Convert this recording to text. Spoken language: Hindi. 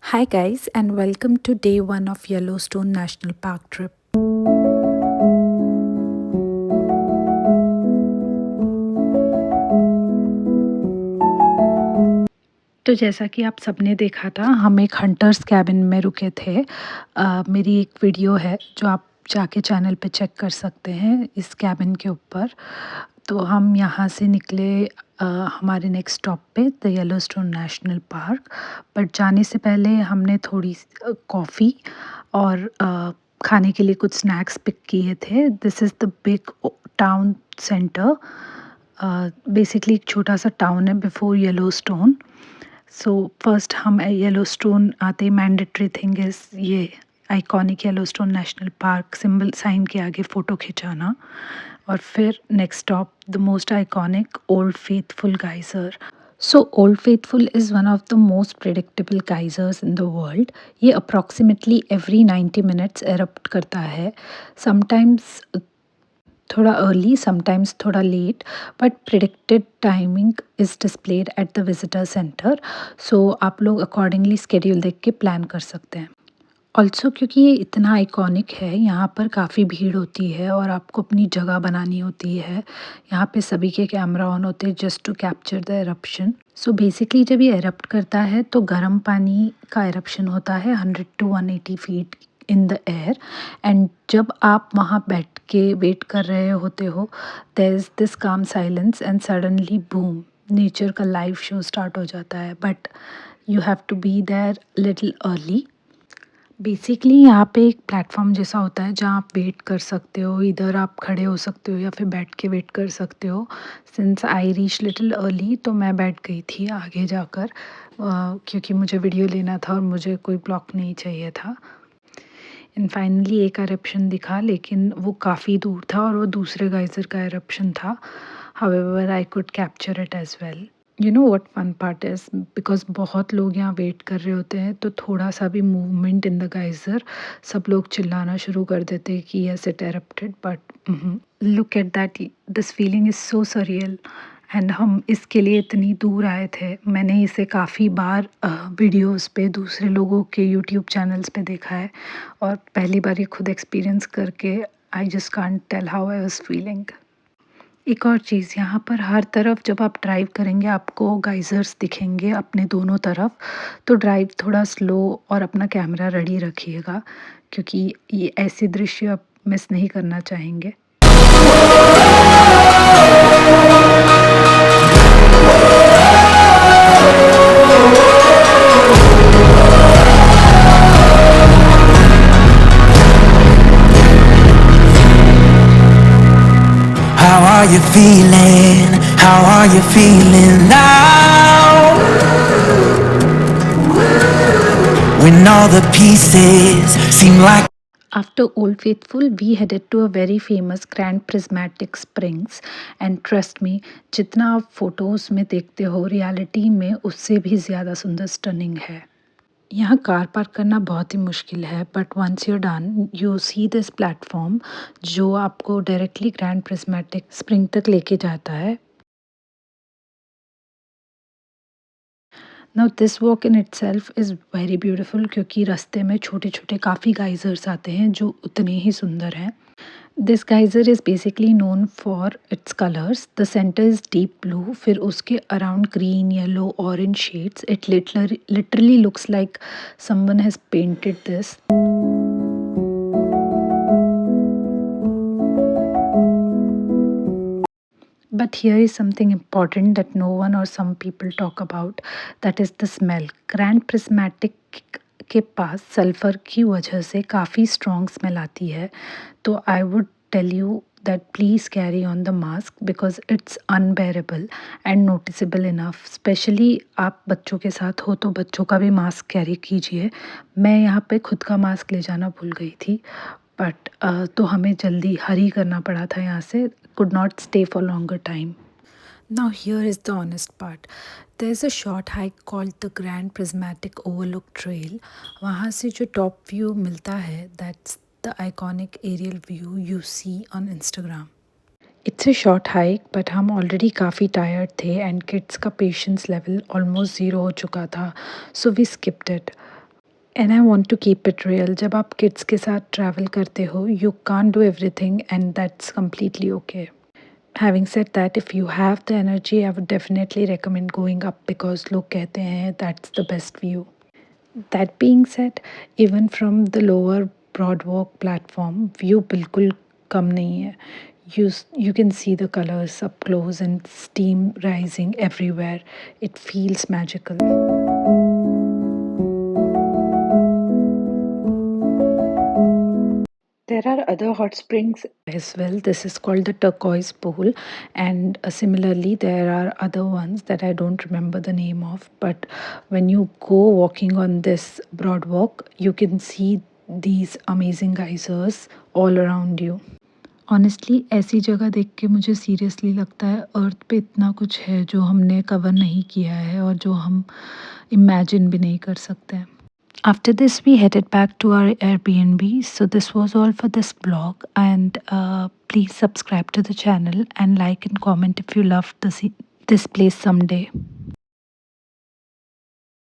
Hi, guys, and welcome to day one of Yellowstone National Park trip. तो जैसा कि आप सबने देखा था, हम एक हंटर्स कैबिन में रुके थे। मेरी एक वीडियो है जो आप जाके चैनल पे चेक कर सकते हैं इस कैबिन के ऊपर। तो हम यहाँ से निकले हमारे नेक्स्ट स्टॉप पे the Yellowstone National park. But जाने से पहले हमने थोड़ी कॉफ़ी और खाने के लिए कुछ स्नैक्स पिक किए थे। This is the big town centre. Basically एक छोटा सा टाउन है बिफोर येलोस्टोन। सो फर्स्ट हम येलोस्टोन आते ही मैंडेटरी थिंग इज़ ये iconic Yellowstone National Park symbol sign के आगे फ़ोटो खिंचाना, और फिर next stop the most iconic Old Faithful geyser. So Old Faithful is one of the most predictable geysers in the world. ये अप्रॉक्सीमेटली एवरी 90 मिनट्स एरप्ट करता है। समटाइम्स थोड़ा अर्ली, समटाइम्स थोड़ा late, but predicted timing is displayed at the visitor centre. So आप लोग अकॉर्डिंगली स्केड्यूल देख के प्लान कर सकते हैं। ऑल्सो क्योंकि ये इतना आइकॉनिक है, यहाँ पर काफ़ी भीड़ होती है और आपको अपनी जगह बनानी होती है। यहाँ पे सभी के कैमरा ऑन होते हैं just to capture the eruption. So basically जब ये एरप्ट करता है तो गर्म पानी का एरप्शन होता है 100 to 180 feet in the air. And जब आप वहाँ बैठ के वेट कर रहे होते हो, there is this calm silence and suddenly boom, nature का लाइव शो स्टार्ट हो जाता है। But you have to be there little early. Basically यहाँ पे एक प्लेटफॉर्म जैसा होता है जहाँ आप वेट कर सकते हो, इधर आप खड़े हो सकते हो या फिर बैठ के वेट कर सकते हो। Since I reach little early तो मैं बैठ गई थी आगे जाकर, क्योंकि मुझे वीडियो लेना था और मुझे कोई ब्लॉक नहीं चाहिए था। एंड फाइनली एक एरप्शन दिखा, लेकिन वो काफ़ी दूर था और वो दूसरे गाइजर का एरप्शन था। However I could capture it as well. You know what fun part is, because बहुत लोग यहाँ वेट कर रहे होते हैं, तो थोड़ा सा भी मूवमेंट इन द गाइजर सब लोग चिल्लाना शुरू कर देते हैं कि yes it erupted. But look at that, this feeling is so surreal. And हम इसके लिए इतनी दूर आए थे। मैंने इसे काफ़ी बार वीडियोस पे दूसरे लोगों के यूट्यूब चैनल्स पे देखा है, और पहली बार ये खुद एक्सपीरियंस करके I just can't tell how I was feeling. एक और चीज़, यहाँ पर हर तरफ जब आप ड्राइव करेंगे आपको गाइजर्स दिखेंगे अपने दोनों तरफ। तो ड्राइव थोड़ा स्लो और अपना कैमरा रेडी रखिएगा, क्योंकि ये ऐसे दृश्य आप मिस नहीं करना चाहेंगे। How are you feeling? How are you feeling now? When all the pieces seem like After Old Faithful, we headed to a very famous Grand Prismatic Springs, and trust me, जितना आप फोटोज़ में देखते हो रियलिटी में उससे भी ज़्यादा सुंदर स्टनिंग है। यहाँ कार पार्क करना बहुत ही मुश्किल है, but once you done you see this platform जो आपको डायरेक्टली ग्रैंड प्रिज्मेटिक स्प्रिंग तक लेके जाता है। Now this walk in itself is very beautiful, क्योंकि रास्ते में छोटे छोटे काफ़ी गाइजर्स आते हैं जो उतने ही सुंदर हैं। This geyser is basically known for its colours. The centre is deep blue, फिर उसके around green, yellow, orange shades. It literally looks like someone has painted this. But here is something important that no one or some people talk about, that is the smell. Grand Prismatic के पास सल्फ़र की वजह से काफ़ी स्ट्रॉन्ग स्मेल आती है। तो I would tell you that please carry on the mask because it's unbearable and noticeable enough. Specially आप बच्चों के साथ हो तो बच्चों का भी मास्क कैरी कीजिए। मैं यहाँ पे खुद का मास्क ले जाना भूल गई थी, बट तो हमें जल्दी हरी करना पड़ा था यहाँ से, could not stay for longer time. Now here is the honest part. There's a short hike called the Grand Prismatic Overlook Trail. वहाँ से जो टॉप व्यू मिलता है, that's the iconic aerial view you see on Instagram. It's a short hike, but हम ऑलरेडी काफ़ी टायर्ड थे एंड किड्स का पेशेंस लेवल ऑलमोस्ट ज़ीरो हो चुका था, so we skipped it. And I want to keep it real. जब आप किड्स के साथ ट्रैवल करते हो, you can't do everything and that's completely okay. Having said that, if you have the energy, I would definitely recommend going up because लोग कहते हैं that's the best view. That being said, even from the lower Broadwalk platform, view बिल्कुल कम नहीं है। You can see the colors up close and steam rising everywhere. It feels magical. There are other hot springs as well. This is called the turquoise pool, and similarly, there are other ones that I don't remember the name of. But when you go walking on this broad walk, you can see these amazing geysers all around you. Honestly ऐसी जगह देख के मुझे सीरियसली लगता है अर्थ पे इतना कुछ है जो हमने कवर नहीं किया है और जो हम इमेजिन भी नहीं कर सकते हैं। After this, we headed back to our Airbnb. So, this was all for this vlog. And please subscribe to the channel and like and comment if you loved this place someday.